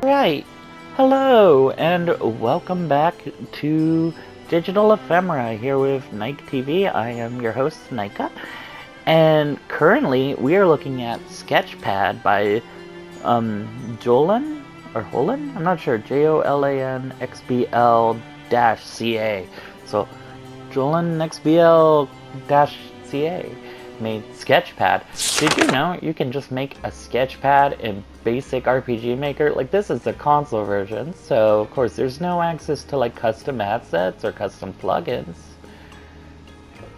Alright, hello and welcome back to Digital Ephemera here with nykTV. I am your host, Nyka, and currently we are looking at Sketchpad by Jolan or Holan? I'm not sure. Jolanxbl-ca. So Jolanxbl-ca made Sketchpad. Did you know you can just make a Sketchpad in basic RPG Maker? Like, this is the console version, so of course there's no access to like custom assets or custom plugins.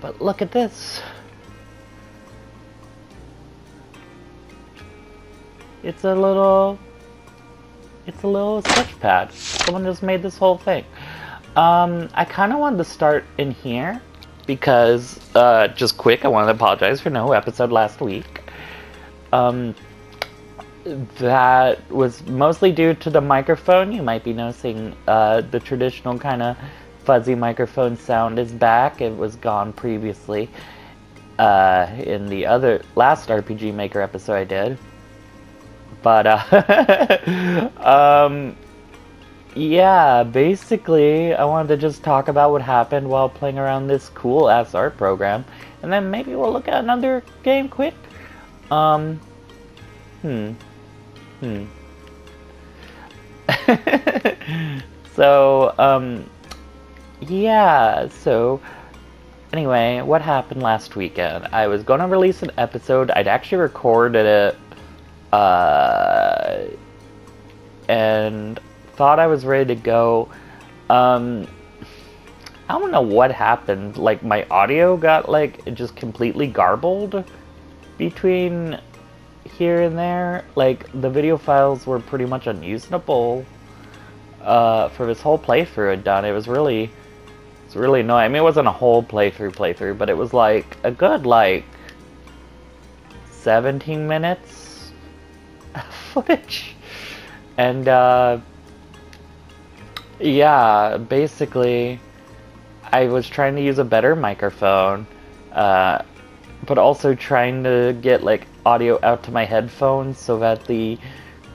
But look at this. It's a little Sketchpad. Someone just made this whole thing. I kind of wanted to start in here because, just quick, I want to apologize for no episode last week. That was mostly due to the microphone. You might be noticing the traditional kind of fuzzy microphone sound is back. It was gone previously in the last RPG Maker episode I did. But, yeah, basically, I wanted to just talk about what happened while playing around this cool-ass art program, and then maybe we'll look at another game quick. So, yeah, so, anyway, what happened last weekend? I was gonna release an episode. I'd actually recorded it, and thought I was ready to go. I don't know what happened. Like, my audio got like just completely garbled between here and there. Like, the video files were pretty much unusable for this whole playthrough I'd done. It's really annoying. I mean, it wasn't a whole playthrough, but it was like a good like 17 minutes of footage. And yeah, basically, I was trying to use a better microphone, but also trying to get like audio out to my headphones so that the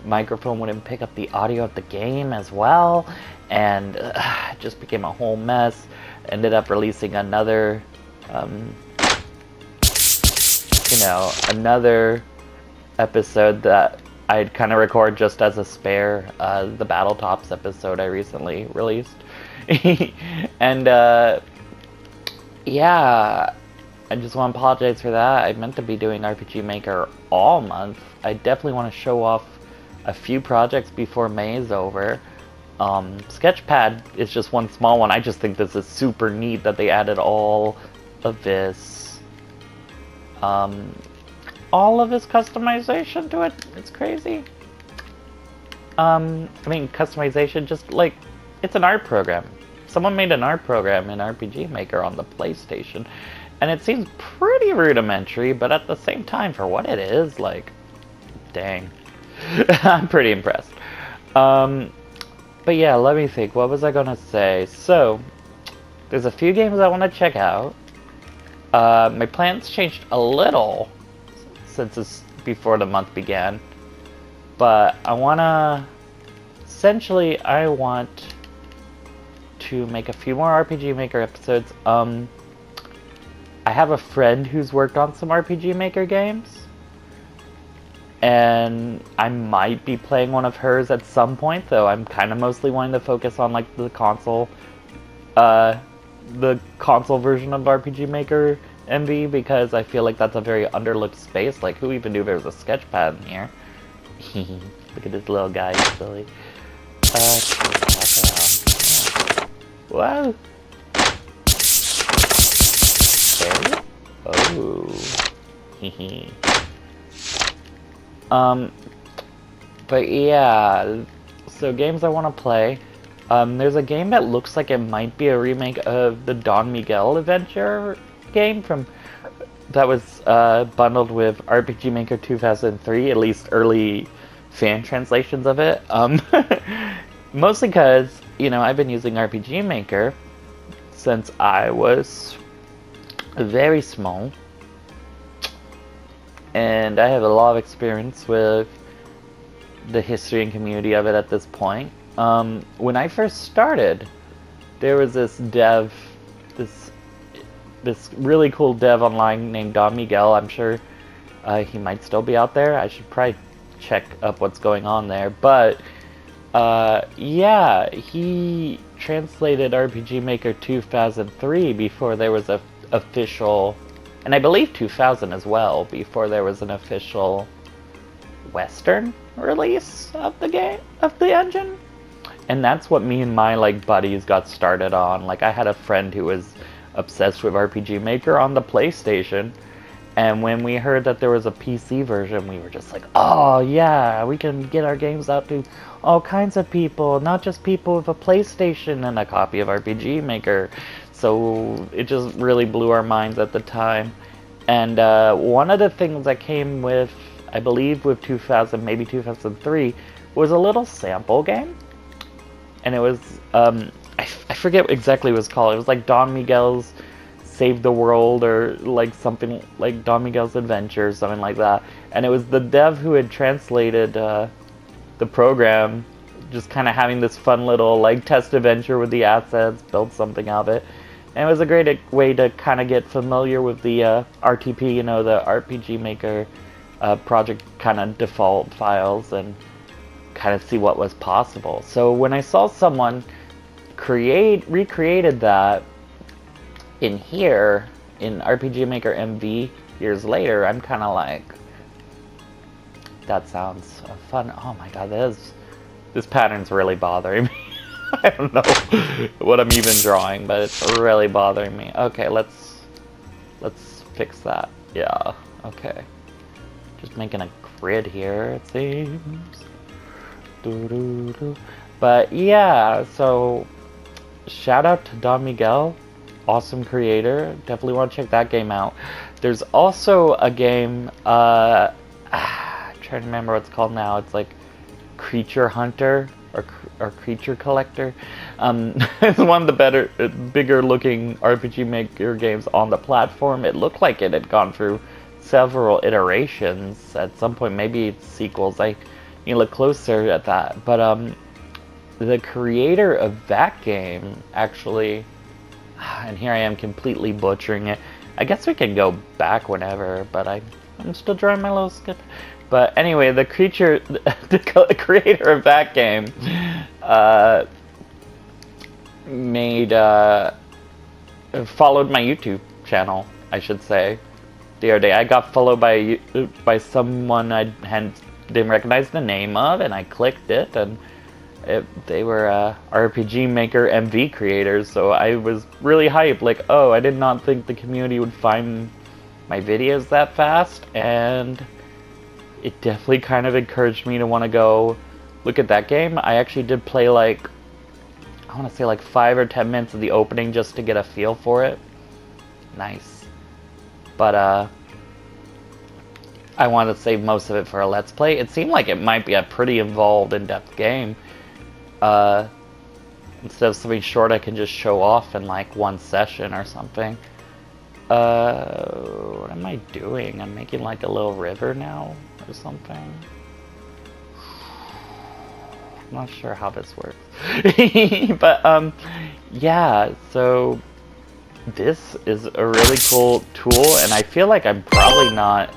microphone wouldn't pick up the audio of the game as well, and it just became a whole mess. Ended up releasing another, another episode that I'd kind of record just as a spare, the Battletops episode I recently released. And, yeah, I just want to apologize for that. I meant to be doing RPG Maker all month. I definitely want to show off a few projects before May is over. Sketchpad is just one small one. I just think this is super neat that they added all of this, customization to it. It's crazy. I mean, customization, just like, it's an art program. Someone made an art program in RPG Maker on the PlayStation, and it seems pretty rudimentary, but at the same time, for what it is, like, dang. I'm pretty impressed. But yeah, let me think. What was I gonna say? So, there's a few games I want to check out. My plans changed a little since it's before the month began, but I want to make a few more RPG Maker episodes. I have a friend who's worked on some RPG Maker games, and I might be playing one of hers at some point, though I'm kind of mostly wanting to focus on like the console version of RPG Maker MV, because I feel like that's a very underlooked space. Like, who even knew there was a Sketchpad in here? Look at this little guy, he's silly. Whoa! There? Oh. But yeah, so games I want to play. There's a game that looks like it might be a remake of the Don Miguel adventure game that was bundled with RPG Maker 2003, at least early fan translations of it. Mostly because, I've been using RPG Maker since I was very small, and I have a lot of experience with the history and community of it at this point. When I first started, there was this dev, this really cool dev online named Don Miguel. I'm sure he might still be out there. I should probably check up what's going on there. But yeah, he translated RPG Maker 2003 before there was a official, and I believe 2000 as well, before there was an official Western release of the game, of the engine. And that's what me and my like buddies got started on. Like, I had a friend who was obsessed with RPG Maker on the PlayStation, and when we heard that there was a PC version, we were just like, oh yeah, we can get our games out to all kinds of people, not just people with a PlayStation and a copy of RPG Maker. So it just really blew our minds at the time. And one of the things that came with, I believe with 2000, maybe 2003, was a little sample game. And it was, I forget exactly what it was called. It was like Don Miguel's Save the World, or like something like Don Miguel's Adventure, something like that. And it was the dev who had translated the program, just kind of having this fun little like test adventure with the assets, build something of it. And it was a great way to kind of get familiar with the RTP, you know, the RPG Maker project kind of default files, and kind of see what was possible. So when I saw someone recreated that in here, in RPG Maker MV years later, I'm kind of like, that sounds fun. Oh my god, this pattern's really bothering me. I don't know what I'm even drawing, but it's really bothering me. Okay, let's fix that. Yeah, okay. Just making a grid here, it seems. But yeah, so shout out to Don Miguel, awesome creator. Definitely want to check that game out. There's also a game, I'm trying to remember what it's called now. It's like Creature Hunter or Creature Collector. It's one of the bigger looking RPG Maker games on the platform. It looked like it had gone through several iterations at some point. Maybe it's sequels. I need to look closer at that. But the creator of that game actually, and here I am completely butchering it. I guess we can go back whenever, but I'm still drawing my little skip. But anyway, the creator of that game followed my YouTube channel, I should say, the other day. I got followed by someone I didn't recognize the name of, and I clicked it, and they were RPG Maker MV creators, so I was really hyped, like, oh, I did not think the community would find my videos that fast, and it definitely kind of encouraged me to want to go look at that game. I actually did play like, I want to say like 5 or 10 minutes of the opening just to get a feel for it. Nice. But I wanted to save most of it for a Let's Play. It seemed like it might be a pretty involved, in-depth game. Instead of something short I can just show off in like one session or something. What am I doing? I'm making like a little river now or something. I'm not sure how this works. But yeah, so this is a really cool tool, and I feel like I'm probably not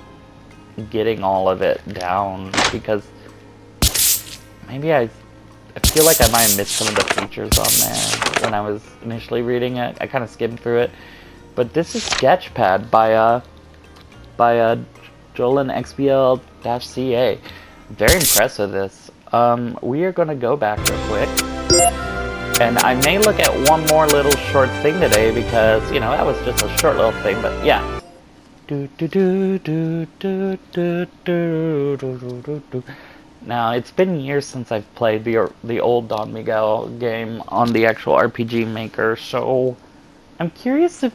getting all of it down, because maybe I feel like I might have missed some of the features on there when I was initially reading it. I kind of skimmed through it. But this is Sketchpad by Jolanxbl-ca. Very impressed with this. We are going to go back real quick. And I may look at one more little short thing today, because, you know, that was just a short little thing, but yeah. Now, it's been years since I've played the old Don Miguel game on the actual RPG Maker, so I'm curious if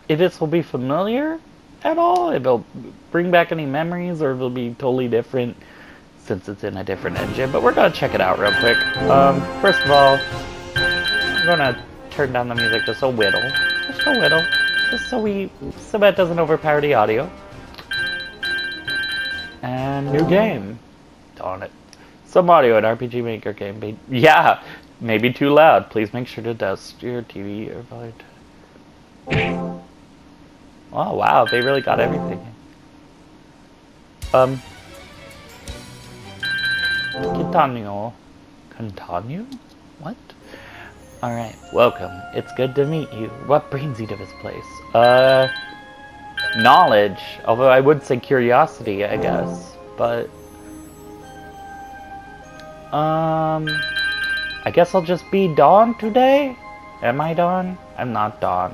this will be familiar at all, if it'll bring back any memories, or if it'll be totally different since it's in a different engine. But we're gonna check it out real quick. First of all, I'm gonna turn down the music just a whittle, just so that it doesn't overpower the audio. And new game, Darn it. Some audio in RPG Maker game. Yeah, maybe too loud. Please make sure to dust your TV or volume. Oh wow, they really got everything. Continue? What? Alright, welcome. It's good to meet you. What brings you to this place? Knowledge. Although I would say curiosity, I guess. But... I guess I'll just be Dawn today? Am I Dawn? I'm not Dawn.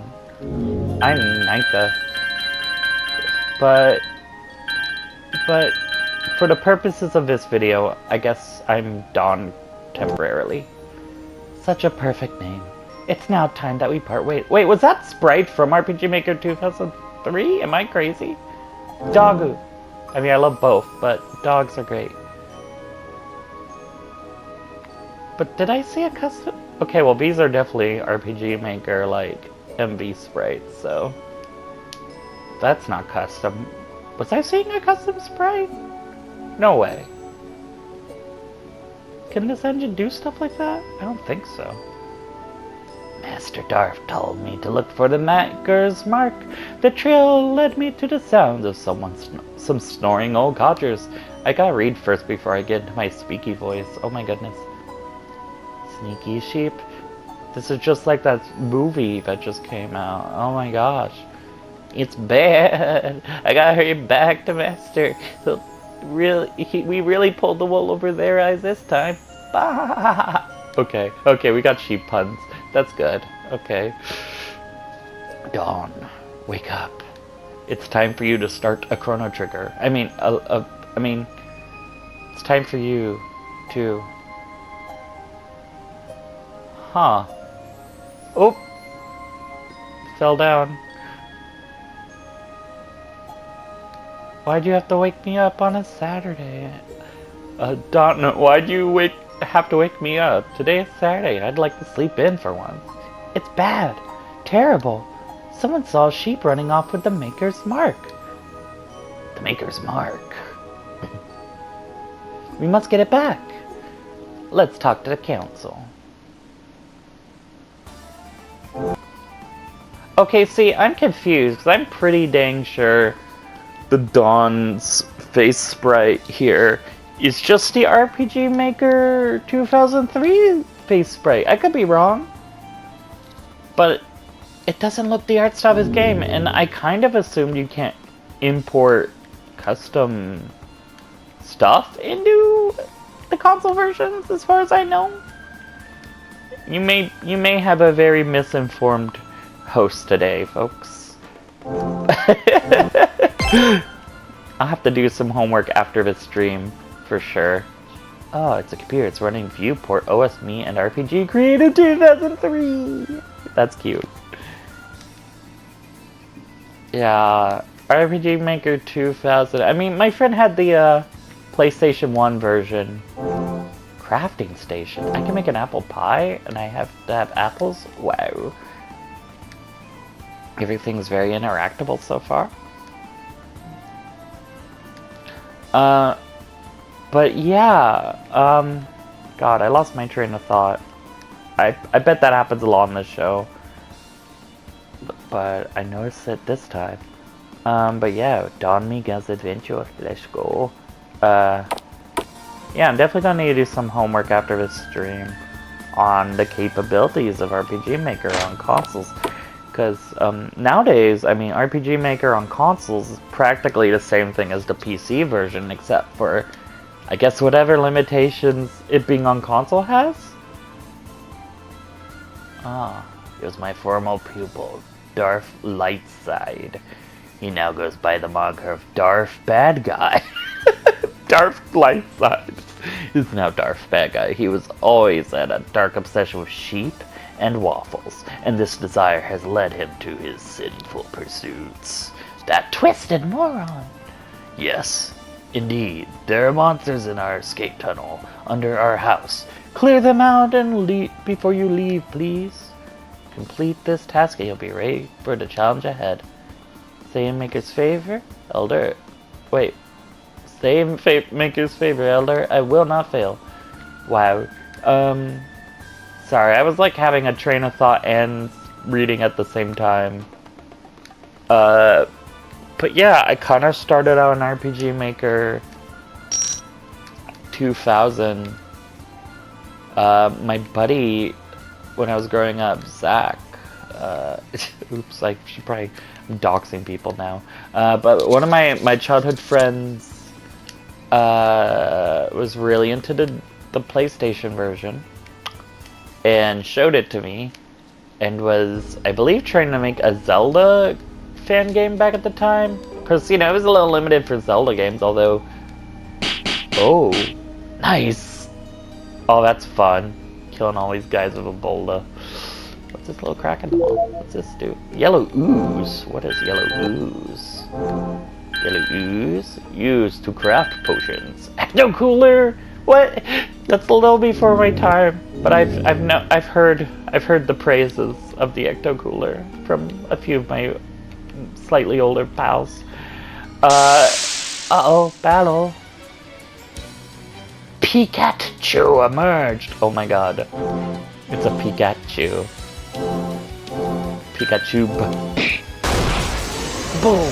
I'm nykTV. But for the purposes of this video, I guess I'm Dawn temporarily. Such a perfect name. It's now time that we part ways. Wait, was that Sprite from RPG Maker 2003? Am I crazy? Doggo. I mean, I love both, but dogs are great. But did I see a custom? Okay, well these are definitely RPG Maker like MV sprites, so that's not custom. Was I seeing a custom sprite? No way. Can this engine do stuff like that? I don't think so. Master Darf told me to look for the maker's mark. The trail led me to the sounds of some snoring old codgers. I gotta read first before I get into my speaky voice. Oh my goodness. Sneaky sheep. This is just like that movie that just came out. Oh my gosh. It's bad. I gotta hurry back to Master. So we really pulled the wool over their eyes this time. Okay, we got sheep puns. That's good. Okay. Dawn, wake up. It's time for you to start a chrono trigger. I mean, it's time for you to... Huh. Oh! Fell down. Why'd you have to wake me up on a Saturday? Dawn, why'd you have to wake me up? Today is Saturday. I'd like to sleep in for once. It's bad. Terrible. Someone saw a sheep running off with the Maker's Mark. The Maker's Mark. We must get it back. Let's talk to the council. Okay, see, I'm confused, because I'm pretty dang sure the Dawn's face sprite here is just the RPG Maker 2003 face sprite. I could be wrong. But it doesn't look the art style of his game, and I kind of assumed you can't import custom stuff into the console versions, as far as I know. You may have a very misinformed host today, folks. I'll have to do some homework after this stream, for sure. Oh, it's a computer. It's running Viewport, OS Me, and RPG Creative 2003! That's cute. Yeah, RPG Maker 2000. I mean, my friend had the PlayStation 1 version. Crafting station. I can make an apple pie, and I have to have apples? Wow. Everything's very interactable so far. But yeah, God, I lost my train of thought. I bet that happens a lot on this show. But I noticed it this time. But yeah, Don Miguel's Adventure, let's go. Yeah, I'm definitely gonna need to do some homework after this stream on the capabilities of RPG Maker on consoles. Because nowadays, I mean, RPG Maker on consoles is practically the same thing as the PC version, except for, I guess, whatever limitations it being on console has? Ah, it was my former pupil, Darf Lightside. He now goes by the moniker of Darf Bad Guy. Darf Lightside is now Darf Bad Guy. He was always had a dark obsession with sheep and waffles, and this desire has led him to his sinful pursuits. That twisted moron! Yes, indeed, there are monsters in our escape tunnel under our house. Clear them out and leave before you leave, please. Complete this task and you'll be ready for the challenge ahead. Say in Maker's favor, Elder. Wait, Same Maker's favorite elder. I will not fail. Wow. Sorry, I was like having a train of thought and reading at the same time. But yeah, I kind of started out in RPG Maker 2000. My buddy, when I was growing up, Zach, oops, I should probably, I'm doxing people now. But one of my childhood friends was really into the PlayStation version and showed it to me and was, I believe, trying to make a Zelda fan game back at the time. Because, you know, it was a little limited for Zelda games, although... Oh, nice! Oh, that's fun. Killing all these guys with a boulder. What's this little crack in the wall? What's this do? Yellow ooze. What is yellow ooze? Yellow ooze? Used to craft potions. Ecto cooler? What? That's a little before my time. But I've heard the praises of the ecto cooler from a few of my slightly older pals. Uh-oh, battle. Pikachu emerged. Oh my god. It's a Pikachu. Pikachu. Boom.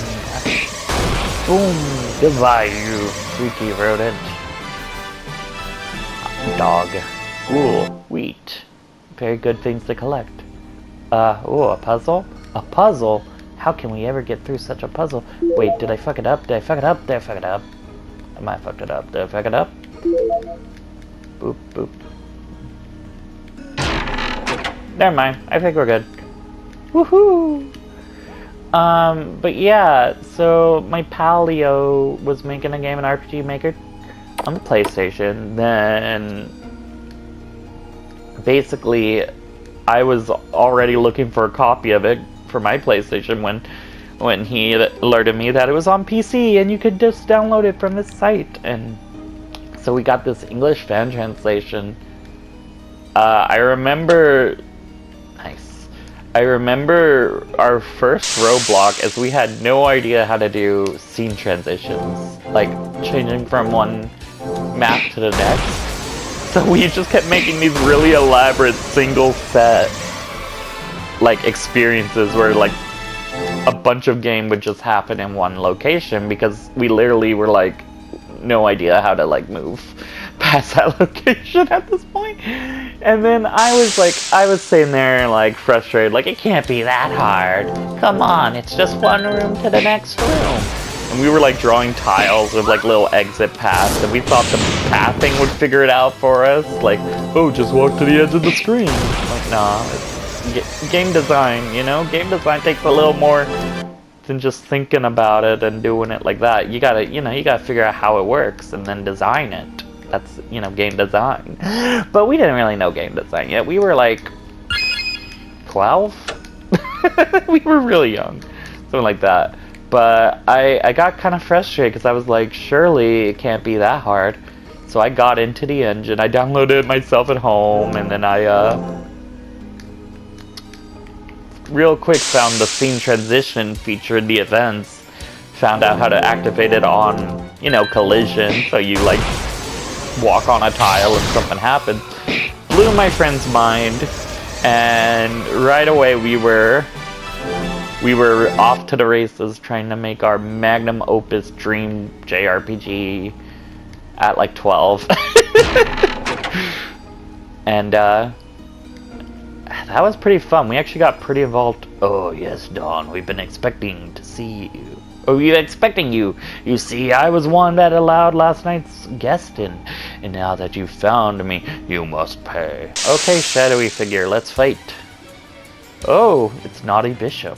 Boom. Goodbye, you freaky rodent. Dog. Ooh, wheat. Very good things to collect. Ooh, a puzzle? A puzzle? How can we ever get through such a puzzle? Wait, did I fuck it up? Did I fuck it up? Did I fuck it up? I might have fucked it up. Did I fuck it up? Boop, boop. Never mind. I think we're good. Woohoo! But yeah, so my pal Leo was making a game in RPG Maker on the PlayStation. Then basically I was already looking for a copy of it for my PlayStation when he alerted me that it was on PC and you could just download it from this site. And so we got this English fan translation. I remember our first roadblock is we had no idea how to do scene transitions, like changing from one map to the next. So we just kept making these really elaborate single set like experiences where like a bunch of game would just happen in one location because we literally were like no idea how to like move past that location at this point. And then I was sitting there like frustrated, like it can't be that hard. Come on, it's just one room to the next room. And we were like drawing tiles with like little exit paths, and we thought the pathing would figure it out for us. Like, oh, just walk to the edge of the screen. Like, nah, it's game design, you know? Game design takes a little more than just thinking about it and doing it like that. You gotta figure out how it works and then design it. That's, you know, game design. But we didn't really know game design yet. We were like 12? We were really young. Something like that. But I got kind of frustrated because I was like, surely it can't be that hard. So I got into the engine. I downloaded it myself at home, and then I real quick found the scene transition feature in the events. Found out how to activate it on, you know, collision. So you like walk on a tile and something happens. Blew my friend's mind, and right away we were off to the races trying to make our magnum opus dream JRPG at like 12. And that was pretty fun. We actually got pretty involved. Oh yes, Dawn, we've been expecting to see you. Oh, we've been expecting you. You see, I was one that allowed last night's guesting, and now that you've found me, you must pay. Okay, shadowy figure, let's fight. Oh, it's Naughty Bishop.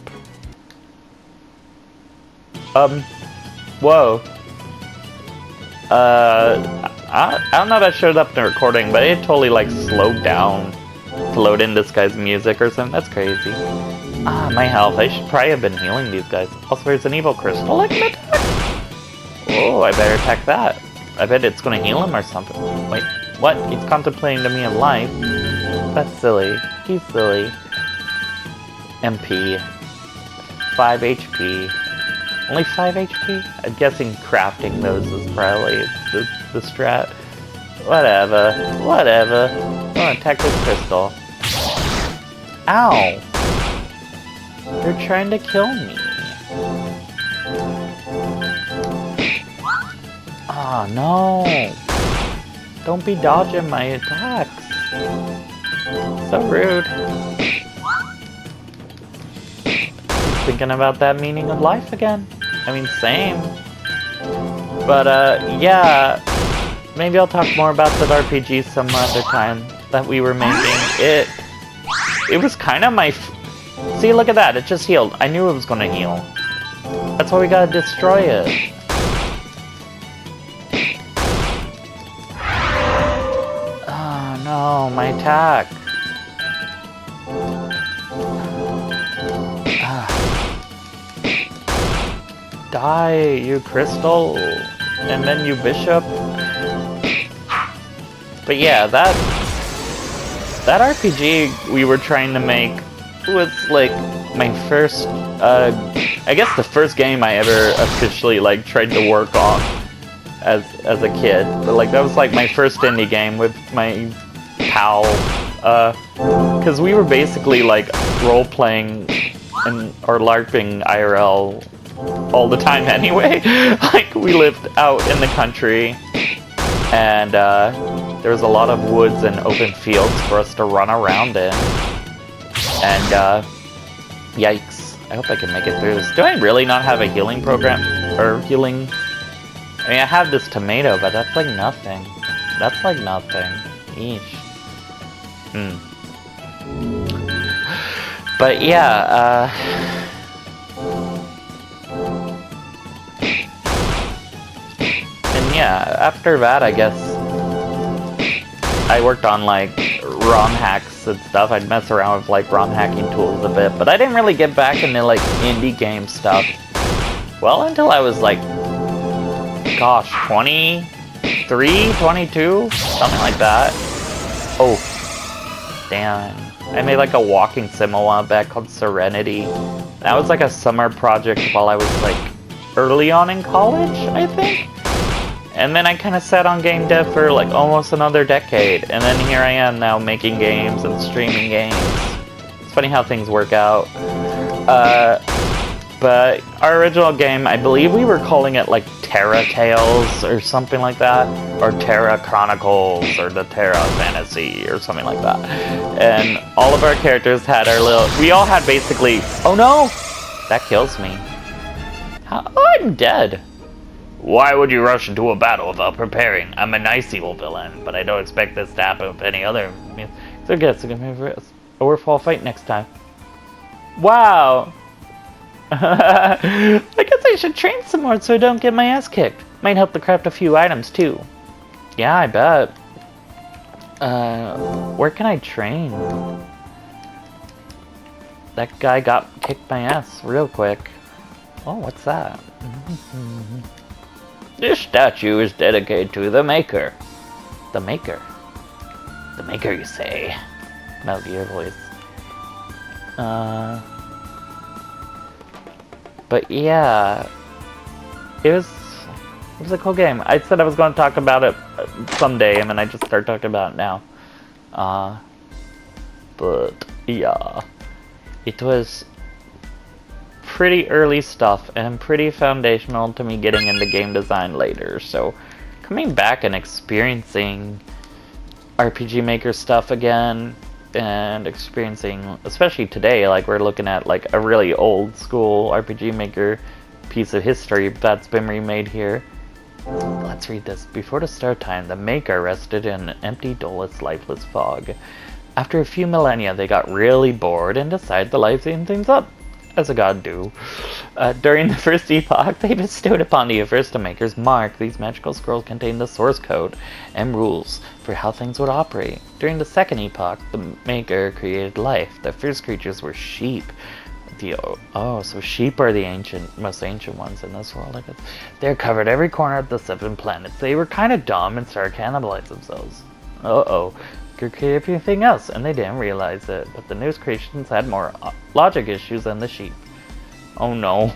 Whoa. I don't know if that showed up in the recording, but it totally like slowed down to load in this guy's music or something. That's crazy. Ah, my health. I should probably have been healing these guys. Also, there's an evil crystal I can attack. Oh, I better attack that. I bet it's gonna heal him or something. Wait, what? He's contemplating the meaning of life. That's silly. He's silly. MP. 5 HP. Only 5 HP? I'm guessing crafting those is probably the strat. Whatever. Whatever. I'm gonna attack this crystal. Ow! They're trying to kill me. Ah, no! Don't be dodging my attacks. So rude. Thinking about that meaning of life again. I mean, same. But, yeah. Maybe I'll talk more about that RPG some other time that we were making. It was kind of my... See, look at that. It just healed. I knew it was going to heal. That's why we gotta destroy it. Oh, no. My attack. Die, you crystal, and then you bishop. But yeah, that RPG we were trying to make was like my first, I guess the first game I ever officially like tried to work on as a kid. But like that was like my first indie game with my pal, because we were basically like role playing or LARPing IRL all the time anyway. Like we lived out in the country, and there was a lot of woods and open fields for us to run around in. And yikes! I hope I can make it through this. Do I really not have a healing program or healing? I mean, I have this tomato, but that's like nothing. That's like nothing. Eesh. But yeah, and yeah, after that, I guess I worked on like ROM hacks and stuff. I'd mess around with like ROM hacking tools a bit, but I didn't really get back into like indie game stuff. Well, until I was like, gosh, 23, 22, something like that. Oh, damn. I made like a walking sim a while back called Serenity. That was like a summer project while I was like early on in college, I think. And then I kind of sat on game dev for like almost another decade. And then here I am now making games and streaming games. It's funny how things work out. But our original game, I believe we were calling it like Terra Tales or something like that. Or Terra Chronicles or the Terra Fantasy or something like that. And all of our characters had our little... We all had basically... Oh no! That kills me. Oh, I'm dead. Why would you rush into a battle without preparing? I'm a nice evil villain, but I don't expect this to happen with any other... So I guess I'm gonna have a worthwhile fight next time. Wow! I guess I should train some more so I don't get my ass kicked. Might help to craft a few items too. Yeah, I bet. Where can I train? That guy kicked my ass real quick. Oh, what's that? This statue is dedicated to the Maker. The Maker? The Maker, you say? Metal Gear voice. But yeah, it was a cool game. I said I was going to talk about it someday, and then I just started talking about it now. But yeah, it was pretty early stuff and pretty foundational to me getting into game design later. So coming back and experiencing RPG Maker stuff again, and experiencing, especially today, like we're looking at like a really old school RPG Maker piece of history that's been remade here. Let's read this. Before the start time, the Maker rested in an empty, dulless, lifeless fog. After a few millennia, they got really bored and decided to liven things up, as a god do. During the first epoch, they bestowed upon the first Maker's mark. These magical scrolls contained the source code and rules for how things would operate. During the second epoch, the Maker created life. The first creatures were sheep. So sheep are the most ancient ones in this world, I guess. They covered every corner of the 7 planets. They were kind of dumb and started cannibalizing themselves. Could create everything else, and they didn't realize it. But the newest creations had more logic issues than the sheep. Oh no.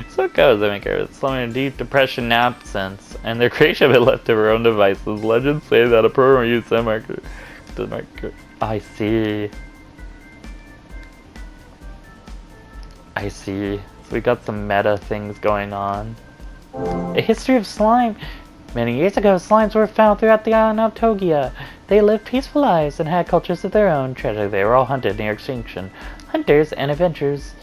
So it goes, Maker. Slumming a deep depression and absence, and their creation of it left to their own devices. Legends say that a programmer used that marker. The marker. I see. I see. So we got some meta things going on. A history of slime. Many years ago, slimes were found throughout the island of Togia. They lived peaceful lives and had cultures of their own. Tragically, they were all hunted near extinction. Hunters and adventurers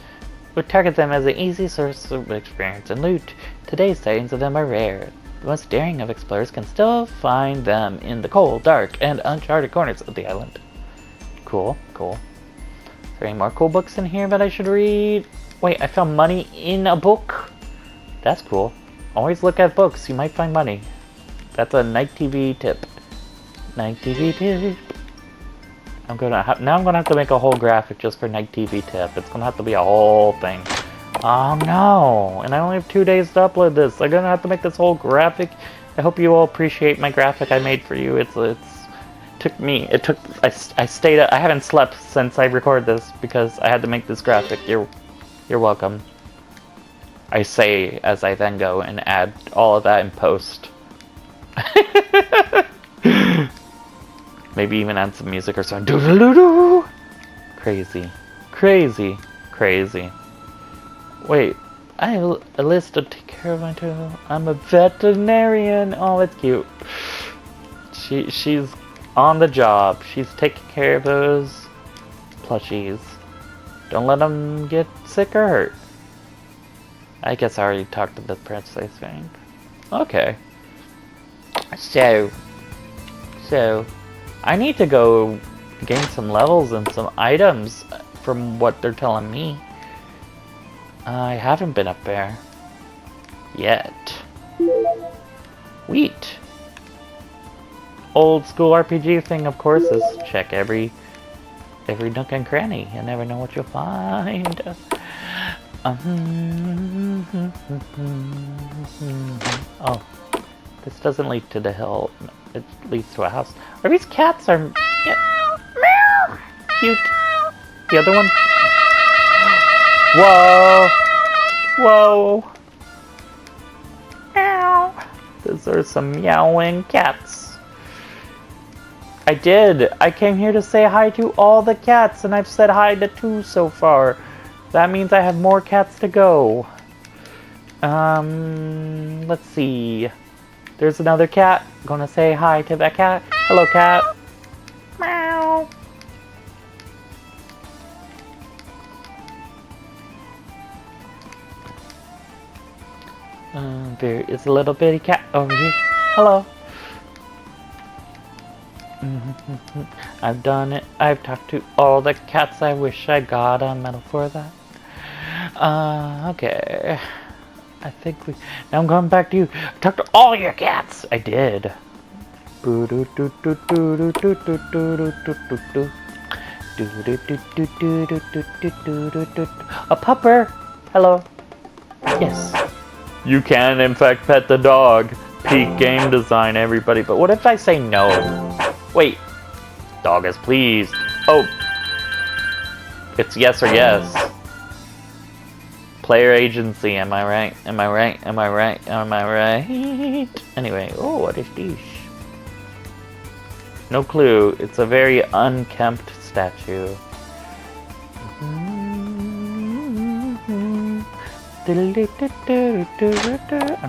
would target them as an easy source of experience and loot. Today's sightings of them are rare. The most daring of explorers can still find them in the cold, dark, and uncharted corners of the island. Cool, cool. Is there any more cool books in here that I should read? Wait, I found money in a book? That's cool. Always look at books, you might find money. That's a nykTV tip. nykTV tip. I'm gonna have to make a whole graphic just for nykTV tip. It's gonna have to be a whole thing. Oh no! And I only have 2 days to upload this. I'm gonna have to make this whole graphic. I hope you all appreciate my graphic I made for you. I haven't slept since I recorded this because I had to make this graphic. You're welcome. I say as I then go and add all of that in post. Maybe even add some music or something. Doo-doo-doo-doo! Crazy. Crazy. Crazy. Wait. I list to take care of my toe. I'm a veterinarian. Oh, that's cute. She's on the job. She's taking care of those plushies. Don't let them get sick or hurt. I guess I already talked to the princess thing. Okay. So, I need to go gain some levels and some items from what they're telling me. I haven't been up there yet. Wheat. Old school RPG thing, of course, is check every nook and cranny. You never know what you'll find. Oh, this doesn't lead to the hill. It leads to a house. Are these cats? Yeah. Cute. The other one. Whoa! Whoa! Meow! Those are some meowing cats. I did. I came here to say hi to all the cats, and I've said hi to 2 so far. That means I have more cats to go. Let's see. There's another cat. Gonna say hi to that cat. Hello, cat. Meow. There is a little bitty cat over here. Hello. I've done it. I've talked to all the cats. I wish I got a medal for that. Okay. I think now I'm going back to you. I talked to all your cats. I did. A pupper. Hello. Yes. You can, in fact, pet the dog. Peak game design, everybody. But what if I say no? Wait. Dog is pleased. Oh. It's yes or yes. Player agency, am I right? Am I right? Am I right? Am I right? Anyway, oh, what is this? No clue. It's a very unkempt statue. I'm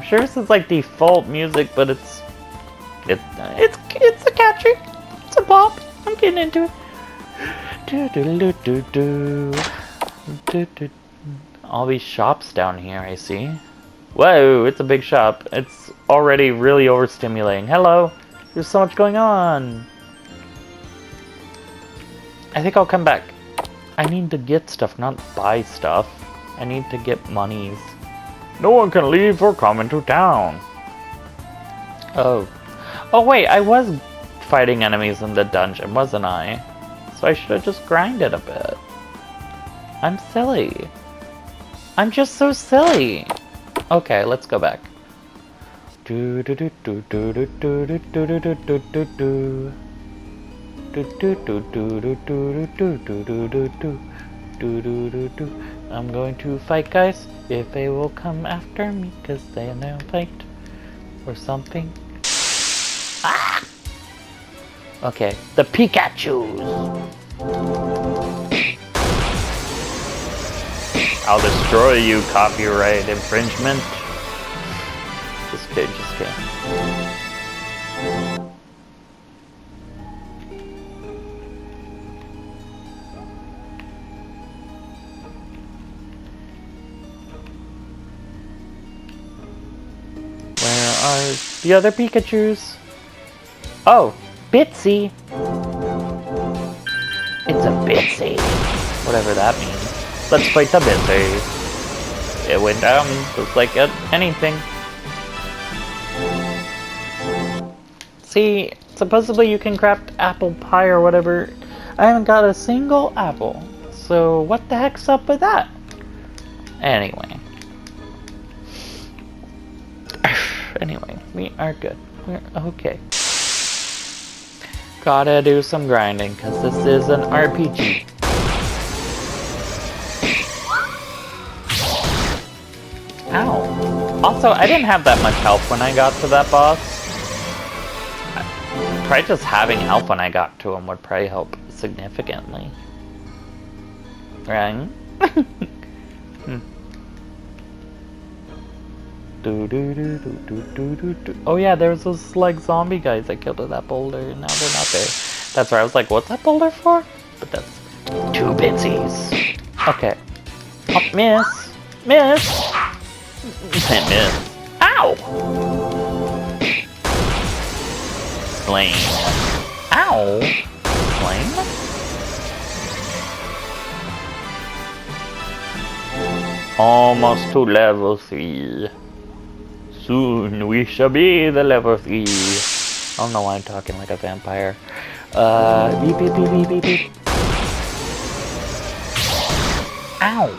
sure this is like default music, but it's a catchy. It's a bop. I'm getting into it. All these shops down here, I see. Whoa, it's a big shop. It's already really overstimulating. Hello. There's so much going on. I think I'll come back. I need to get stuff, not buy stuff. I need to get monies. No one can leave or come into town. Oh. Oh wait, I was fighting enemies in the dungeon, wasn't I? So I should have just grinded a bit. I'm silly. I'm just so silly. Okay, let's go back. I'm going to fight guys. If they will come after me, because they know fight. Or something. Ah! Okay, the Pikachus! I'll destroy you, copyright infringement. Just kidding, just kidding. Where are the other Pikachus? Oh, Bitsy! It's a Bitsy. Whatever that means. Let's fight the Bitsy. It went down just like anything. See, supposedly you can craft apple pie or whatever. I haven't got a single apple. So what the heck's up with that? Anyway. Anyway, we are good. We're okay. Gotta do some grinding, because this is an RPG. Ow. Also, I didn't have that much health when I got to that boss. Probably just having health when I got to him would probably help significantly. Right? Oh yeah, there was those like zombie guys that killed at that boulder, and now they're not there. That's where I was like, what's that boulder for? But that's 2 Bitsies. Okay. Oh, miss! Miss! Can't miss. Ow! Slain. Ow! Slain? Almost to level 3. Soon we shall be the level 3. I don't know why I'm talking like a vampire. Beep beep beep beep beep beep. Ow!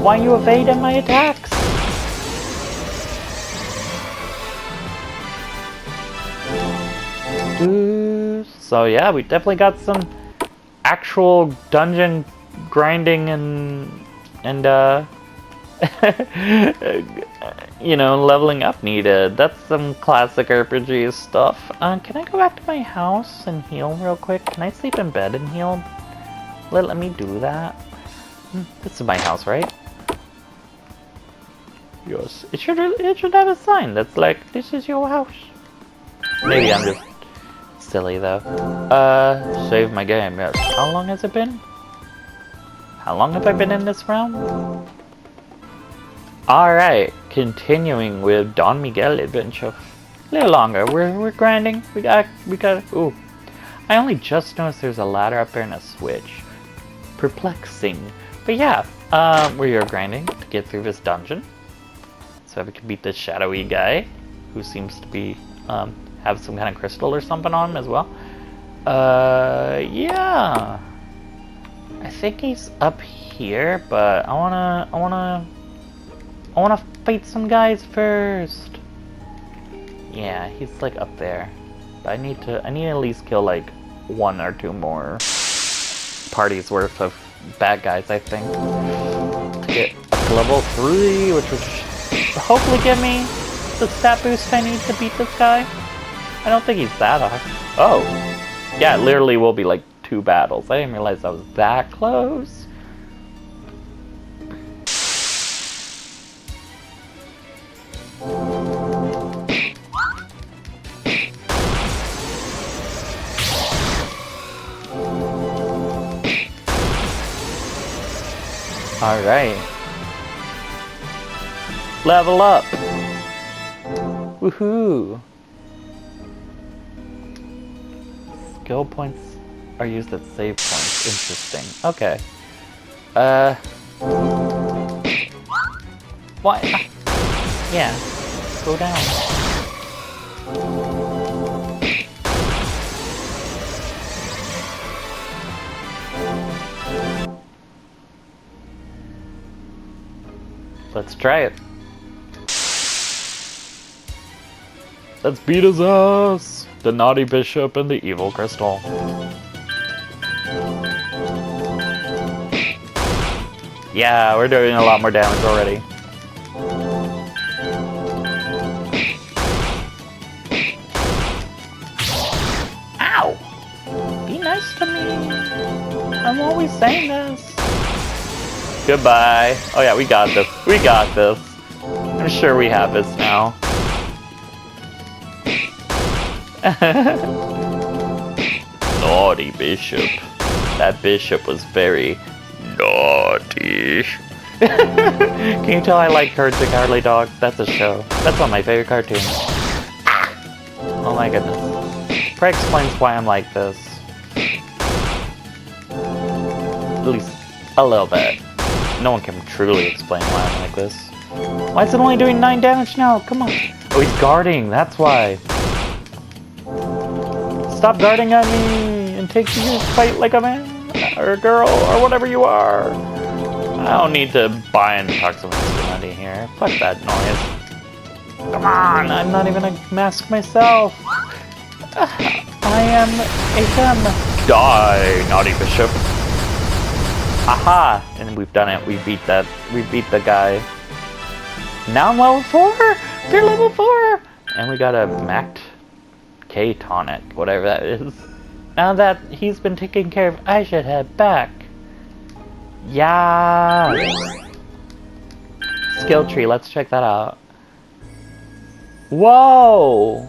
Why are you evading my attacks? So yeah, we definitely got some actual dungeon grinding and you know, leveling up needed. That's some classic RPG stuff. Can I go back to my house and heal real quick? Can I sleep in bed and heal? Let me do that. This is my house, right? Yes. It should have a sign that's like, this is your house. Maybe I'm just silly though. Save my game, yes. How long has it been? How long have I been in this realm? Alright, continuing with Don Miguel adventure. A little longer. We're grinding. We got ooh. I only just noticed there's a ladder up there and a switch. Perplexing. But yeah, we're grinding to get through this dungeon. So we can beat this shadowy guy who seems to be have some kind of crystal or something on him as well. Yeah. I think he's up here, but I wanna fight some guys first. Yeah, he's like up there. But I need to at least kill like 1 or 2 more parties worth of bad guys, I think. To get up to level 3, which would hopefully give me the stat boost I need to beat this guy. I don't think he's that high. Oh. Yeah, it literally will be like 2 battles. I didn't realize I was that close. Alright. Level up! Woohoo! Skill points are used at save points. Interesting. Okay. What? Yeah. Go down. Let's try it. Let's beat his ass! The naughty bishop and the evil crystal. Yeah, we're doing a lot more damage already. Ow! Be nice to me. I'm always saying this. Goodbye. Oh yeah, we got this. We got this. I'm sure we have this now. Naughty bishop. That bishop was very naughty. Can you tell I like Courage the Cowardly Dog? That's a show. That's one of my favorite cartoons. Oh my goodness. Probably explains why I'm like this. At least a little bit. No one can truly explain why I'm like this. Why is it only doing 9 damage now? Come on. Oh, he's guarding. That's why. Stop guarding on me and take you fight like a man or a girl or whatever you are. I don't need to buy and talk to masculinity here. Fuck that noise. Come on, I'm not even a mask myself. I am a femme. Die, naughty bishop. Aha! And we've done it. We beat that. We beat the guy. Now I'm level 4. We're level 4, and we got a Mac K tonic, whatever that is. Now that he's been taken care of, I should head back. Yeah. Skill tree. Let's check that out. Whoa.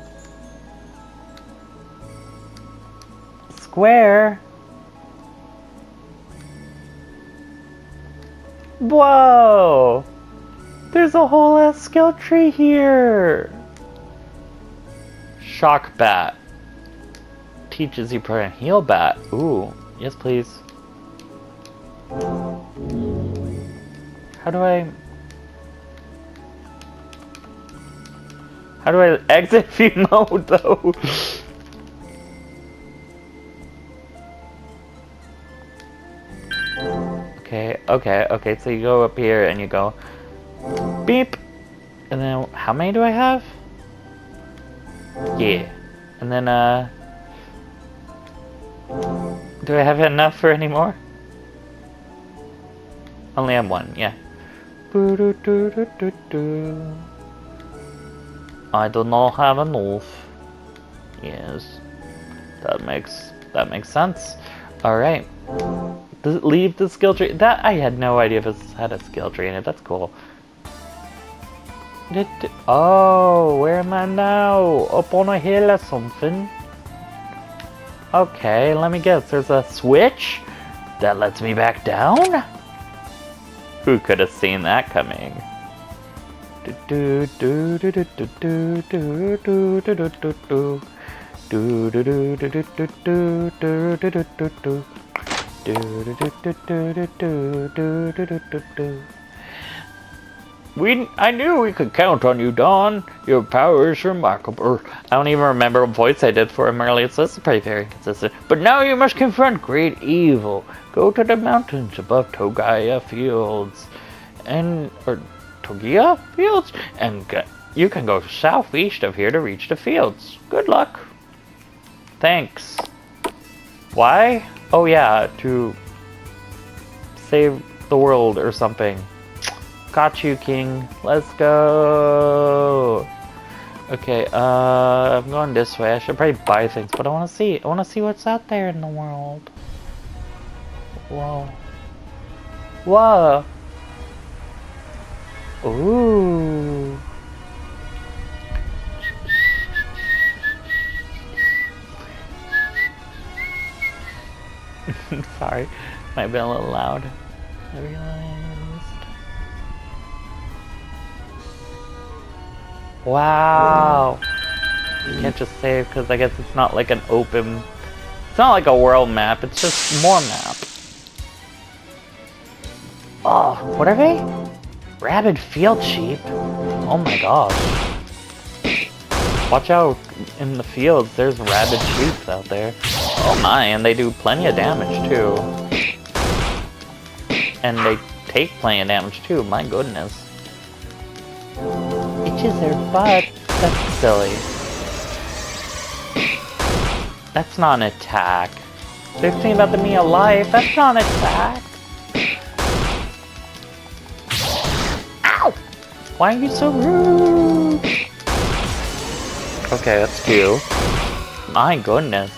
Square. Whoa. There's a whole ass skill tree here. Shock bat. Teaches you program heal bat. Ooh, yes please. How do I exit view mode though? Okay, so you go up here and you go beep. And then how many do I have? Yeah. And then do I have enough for any more? Only have 1, yeah. I do not have enough. Yes. That makes sense. Alright. Leave the skill tree. That I had no idea if it had a skill tree in it. That's cool. Oh, where am I now? Up on a hill or something? Okay, let me guess. There's a switch that lets me back down? Who could have seen that coming? I knew we could count on you, Dawn. Your power is remarkable. I don't even remember what voice I did for him earlier, so this is pretty very consistent. But now you must confront great evil. Go to the mountains above Togia Fields. Togia Fields? And you can go southeast of here to reach the fields. Good luck. Thanks. Why? Oh yeah, to save the world or something. Got you, King. Let's go. Okay, I'm going this way. I should probably buy things, but I want to see. I want to see what's out there in the world. Whoa. Whoa. Ooh. Sorry, might be a little loud. I realized. Wow. You can't just save because I guess it's not like an open. It's not like a world map. It's just more map. Oh, what are they? Rabid field sheep. Oh my gosh. Watch out in the fields. There's rabid sheep out there. Oh my, and they do plenty of damage too. And they take plenty of damage too, my goodness. Itches their butt. That's silly. That's not an attack. 15 about the me alive. That's not an attack. Why are you so rude? Okay, that's two. My goodness.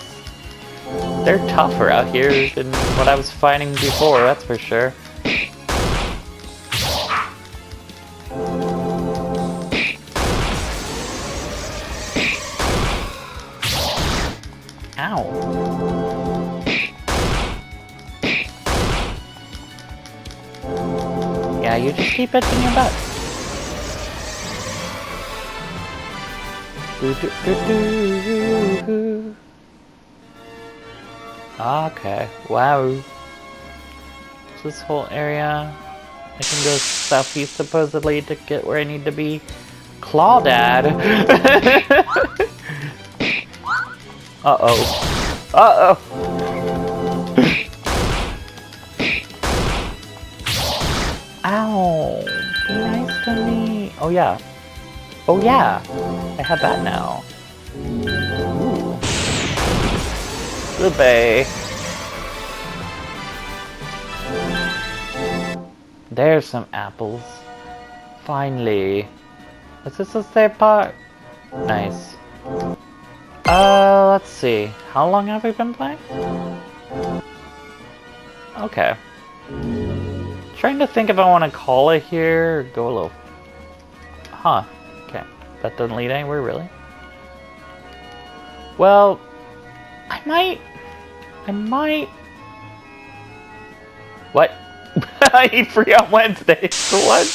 They're tougher out here than what I was fighting before, that's for sure. Ow. Yeah, you just keep itching your butt. Okay, wow. This whole area. I can go southeast supposedly to get where I need to be. Clawdad! Uh-oh. Uh-oh! Ow! Be nice to me! Oh yeah. Oh yeah! I have that now. Ooh. Goodbye. There's some apples. Finally. Is this the third part? Nice. Let's see. How long have we been playing? Okay. Trying to think if I want to call it here or go a little... Huh. Okay. That doesn't lead anywhere, really? Well, I might... What? I eat free on Wednesdays. What?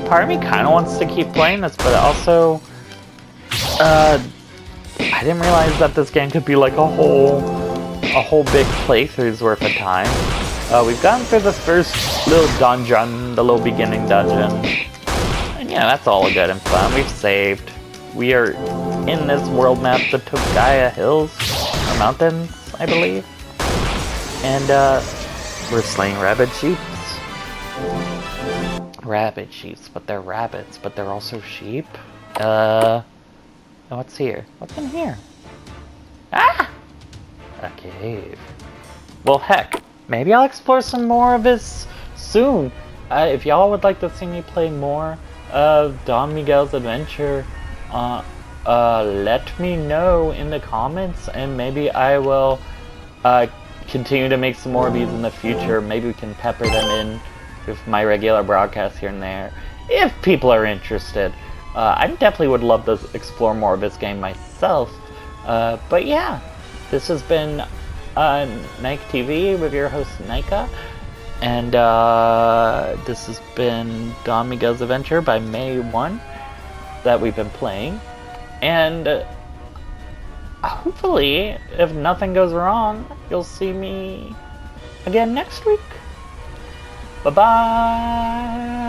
Part of me kind of wants to keep playing this, but also... I didn't realize that this game could be like a whole big playthrough's worth of time. We've gotten through the first little dungeon, the little beginning dungeon. And yeah, that's all good and fun. We've saved. We are in this world map, the Togaya Hills, or mountains, I believe. And, we're slaying rabid sheeps. Rabid sheeps, but they're rabbits, but they're also sheep. What's here? What's in here? Ah! A cave. Well, heck, maybe I'll explore some more of this soon. If y'all would like to see me play more of Don Miguel's adventure, let me know in the comments, and maybe I will continue to make some more of these in the future. Maybe we can pepper them in with my regular broadcasts here and there, if people are interested. I definitely would love to explore more of this game myself. But yeah, this has been nykTV with your host nykTV, and this has been Don Miguel's Adventure by May 1 that we've been playing. And hopefully, if nothing goes wrong, you'll see me again next week. Bye-bye!